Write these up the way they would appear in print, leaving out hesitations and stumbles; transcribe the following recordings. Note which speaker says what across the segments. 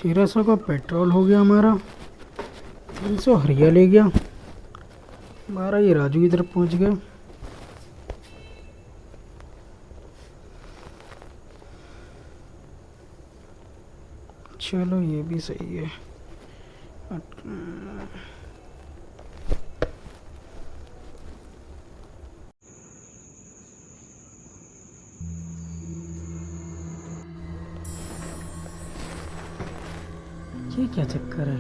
Speaker 1: 1300 का पेट्रोल हो गया हमारा, 300 हरिया ले गया, 12 ये राजू की तरफ पहुंच गया। चलो ये भी सही है। ये क्या चक्कर है?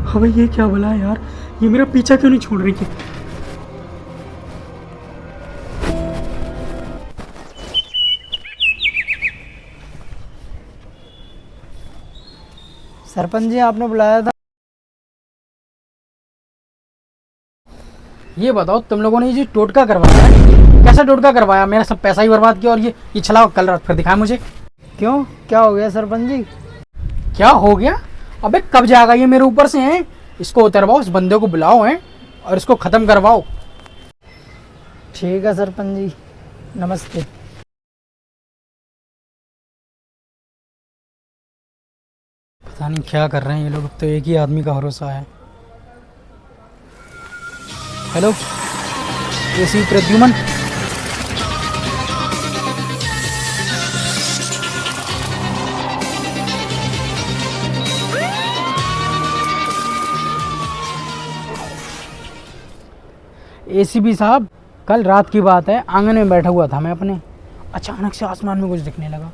Speaker 1: हाँ भाई, ये क्या बोला है यार? ये मेरा पीछा क्यों नहीं छोड़ रही है?
Speaker 2: सरपंच जी, आपने बुलाया था।
Speaker 1: ये बताओ, तुम लोगों ने ये जो टोटका करवाया है, कैसा टोटका करवाया? मेरा सब पैसा ही बर्बाद किया, और ये छलावा कल रात फिर दिखाया मुझे।
Speaker 2: क्यों, क्या हो गया सरपंच जी?
Speaker 1: क्या हो गया? अबे कब जाएगा ये मेरे ऊपर से? हैं, इसको उतरवाओ, इस बंदे को बुलाओ हैं और इसको खत्म करवाओ।
Speaker 2: ठीक है सरपंच जी, नमस्ते।
Speaker 1: पता नहीं क्या कर रहे हैं ये लोग, अब तो एक ही आदमी का भरोसा है। Hello, AC Pradyuman. एसीपी साहब, कल रात की बात है, आंगन में बैठा हुआ था मैं अपने, अचानक से आसमान में कुछ दिखने लगा।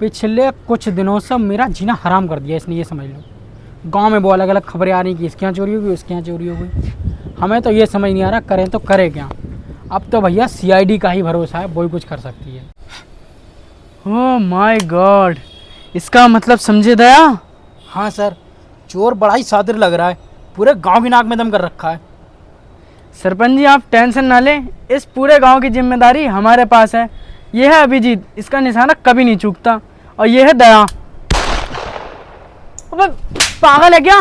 Speaker 1: पिछले कुछ दिनों से मेरा जीना हराम कर दिया इसने, ये समझ लो। गांव में वो अलग अलग खबरें आ रही कि इसके यहाँ चोरी हो गई, उसके यहाँ चोरी हो गई। हमें तो ये समझ नहीं आ रहा करें तो करें क्या। अब तो भैया सीआईडी का ही भरोसा है, वो ही कुछ कर सकती है। ओह माय गॉड, इसका मतलब समझे दया? हाँ सर, चोर बड़ा ही सादिर लग रहा है, पूरे गांव की नाक में दम कर रखा है।
Speaker 2: सरपंच जी, आप टेंशन ना लें, इस पूरे गांव की जिम्मेदारी हमारे पास है। ये है अभिजीत, इसका निशाना कभी नहीं चूकता, और ये है दया। अबे पागल है क्या?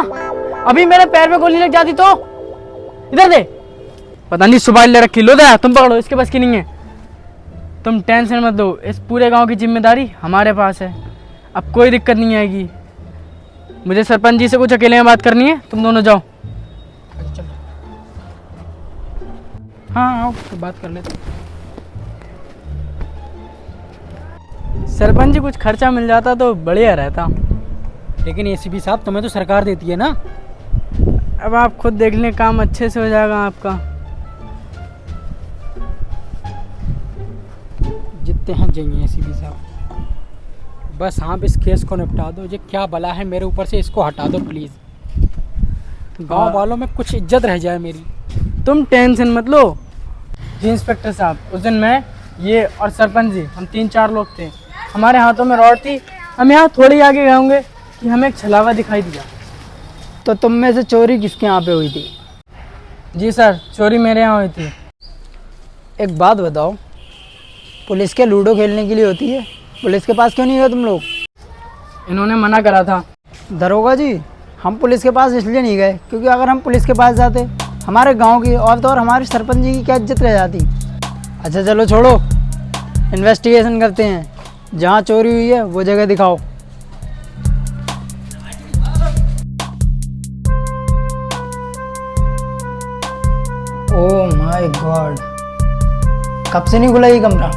Speaker 2: अभी मेरे पैर में गोली लग जाती तो? इधर दे। पता नहीं सुबह ले रखी। लो दया, तुम पकड़ो, इसके बस की नहीं है। तुम टेंशन मत लो, इस पूरे गांव की जिम्मेदारी हमारे पास है, अब कोई दिक्कत नहीं आएगी। मुझे सरपंच जी से कुछ अकेले में बात करनी है, तुम दोनों जाओ।
Speaker 1: हाँ आओ, तो बात कर लेते।
Speaker 2: सरपंच जी, कुछ खर्चा मिल जाता तो बढ़िया रहता।
Speaker 1: लेकिन एसीपी साहब, तुम्हें तो सरकार देती है ना।
Speaker 2: अब आप खुद देख लें, काम अच्छे से हो जाएगा आपका।
Speaker 1: जितने हैं जाइए एसीपी साहब, बस आप इस केस को निपटा दो। ये क्या बला है मेरे ऊपर से, इसको हटा दो प्लीज़। गांव वालों में कुछ इज्जत रह जाए मेरी।
Speaker 2: तुम टेंशन मत लो। जी इंस्पेक्टर साहब, उस दिन मैं, ये और सरपंच जी, हम 3-4 लोग थे। हमारे हाथों में रॉड थी। हम यहाँ थोड़ी आगे गए होंगे कि हमें एक छलावा दिखाई दिया।
Speaker 3: तो तुम में से चोरी किसके यहाँ पे हुई थी?
Speaker 2: जी सर, चोरी मेरे यहाँ हुई थी।
Speaker 3: एक बात बताओ, पुलिस के लूडो खेलने के लिए होती है, पुलिस के पास क्यों नहीं गए तुम लोग?
Speaker 2: इन्होंने मना करा था।
Speaker 3: दरोगा जी, हम पुलिस के पास इसलिए नहीं गए क्योंकि अगर हम पुलिस के पास जाते, हमारे गांव की और हमारे सरपंच जी की क्या इज्जत रह जाती। अच्छा चलो छोड़ो, इन्वेस्टिगेशन करते हैं। जहाँ चोरी हुई है वो जगह दिखाओ। ओह माय गॉड, कब से नहीं खुला ये कमरा?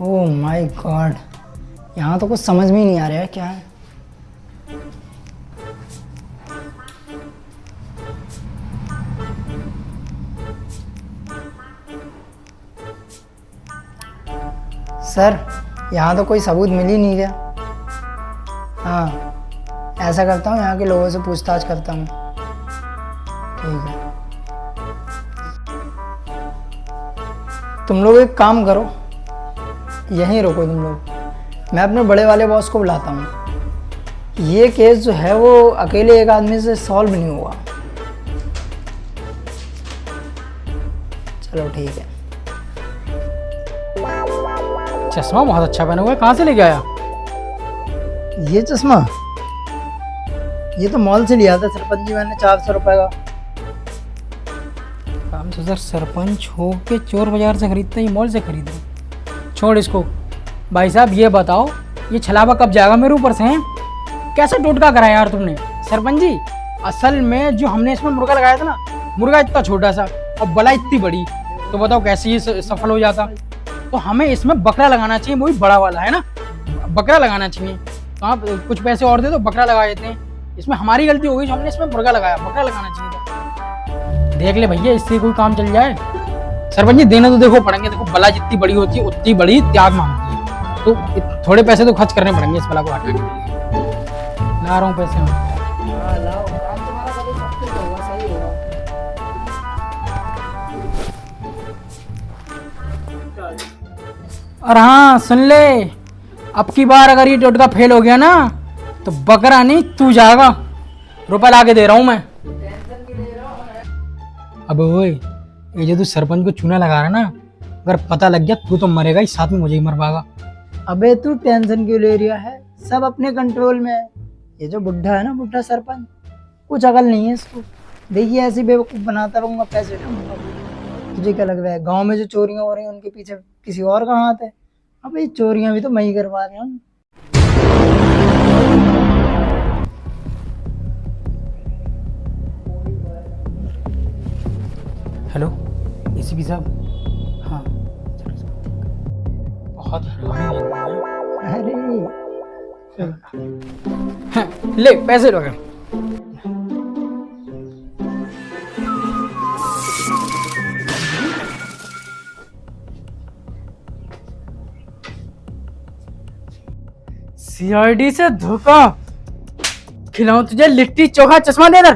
Speaker 3: ओह माय गॉड, यहाँ तो कुछ समझ में ही नहीं आ रहा है क्या है। सर, यहाँ तो कोई सबूत मिल ही नहीं रहा। हाँ ऐसा करता हूँ, यहाँ के लोगों से पूछताछ करता हूँ। ठीक है, तुम लोग एक काम करो, यहीं रुको तुम लोग, मैं अपने बड़े वाले बॉस को बुलाता हूँ। ये केस जो है वो अकेले एक आदमी से सॉल्व नहीं हुआ। चलो ठीक है।
Speaker 1: चश्मा बहुत अच्छा पहना हुआ है, कहाँ से लेके आया?
Speaker 3: ये चश्मा, ये तो मॉल से लिया था सरपंच जी मैंने, 400 रुपए का।
Speaker 1: काम तो सर सरपंच हो के चोर बाजार से खरीदते, ये मॉल से खरीदे। छोड़ इसको। भाई साहब ये बताओ, ये छलावा कब जाएगा मेरे ऊपर से? हैं कैसा टोटका करा यार तुमने? सरपंच जी असल में जो हमने इसमें मुर्गा लगाया था ना, मुर्गा इतना छोटा सा और बला इतनी बड़ी, तो बताओ कैसे ये सफल हो जाता? तो हमें इसमें बकरा लगाना चाहिए, वही बड़ा वाला है ना, बकरा लगाना चाहिए। तो आप कुछ पैसे और दे दो, बकरा लगा देते हैं। इसमें हमारी गलती हो गई जो हमने इसमें मुर्गा लगाया, बकरा लगाना चाहिए था। देख ले भैया, इससे कोई काम चल जाए। सरपंच जी देने तो देखो पड़ेंगे, देखो बला जितनी बड़ी होती है उतनी बड़ी त्याग मांगती है, तो थोड़े पैसे तो खर्च करने पड़ेंगे इस बला को हटाने के लिए। ला रहा हूँ पैसे मैं। और हाँ सुन ले, अब की बार अगर ये टोटका फेल हो गया ना तो बकरा नहीं तू जाएगा। रुपए ला के दे रहा हूँ मैं। अब ओए, ये जो तू सरपंच को चूना लगा रहा ना, अगर पता लग गया तू तो मरेगा ही, साथ में मुझे ही मरवाएगा।
Speaker 3: अबे तू टेंशन क्यों ले रहा है, सब अपने कंट्रोल में है। ये जो बुढ़ा है ना, बुढ़ा सरपंच, कुछ अकल नहीं है इसको। देखिए ऐसी बेवकूफ बनाता रहूंगा, पैसे दूंगा। तुझे क्या लग रहा है गांव में जो चोरियां हो रही हैं उनके पीछे किसी और का हाथ है? अबे चोरियां भी तो मैं ही करवा रहा हूँ।
Speaker 1: हेलो एसीपी साहब। हाँ बहुत हरामी आदमी है।
Speaker 3: अरे
Speaker 1: ले पैसे लो।
Speaker 2: सीआईडी से धोखा खिलाऊं तुझे लिट्टी चोखा चश्मा देना।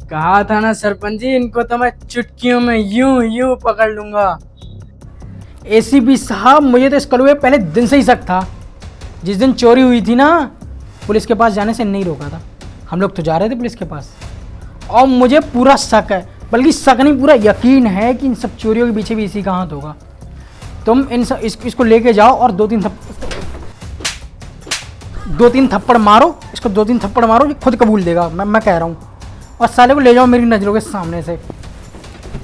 Speaker 2: कहा था ना सरपंच जी, इनको तो मैं चुटकियों में यूं यूं पकड़ लूंगा।
Speaker 1: एसीपी साहब मुझे तो इस कलुए पहले दिन से ही शक था। जिस दिन चोरी हुई थी ना, पुलिस के पास जाने से नहीं रोका था। हम लोग तो जा रहे थे पुलिस के पास, और मुझे पूरा शक है, बल्कि शक नहीं पूरा यकीन है कि इन सब चोरियों के पीछे भी इसी का हाथ होगा। तुम इसको लेके जाओ और दो तीन थप्पड़ मारो इसको, 2-3 थप्पड़ मारो, ये खुद कबूल देगा। मैं कह रहा हूँ। और साले को ले जाओ मेरी नज़रों के सामने से,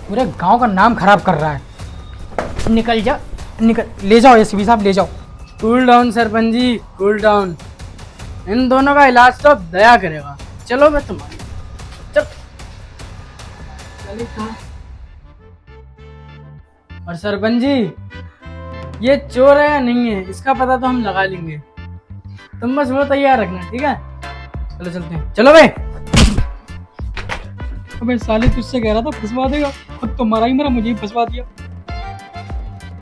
Speaker 1: पूरे गांव का नाम खराब कर रहा है। निकल जा, निकल, ले जाओ एसीपी साहब, ले जाओ।
Speaker 2: Cool down sarpanch ji, cool down. इन दोनों का इलाज तो अब दया करेगा। चलो मैं तुम्हारी चल। और सरपंच जी, ये चोर है या नहीं है इसका पता तो हम लगा लेंगे, तुम बस वो तैयार रखना, ठीक है? चलो चलते हैं, चलो भाई।
Speaker 1: अबे साले तुझसे कह रहा था फंसवा देगा, खुद तो मरा ही मरा, मुझे ही फंसवा दिया।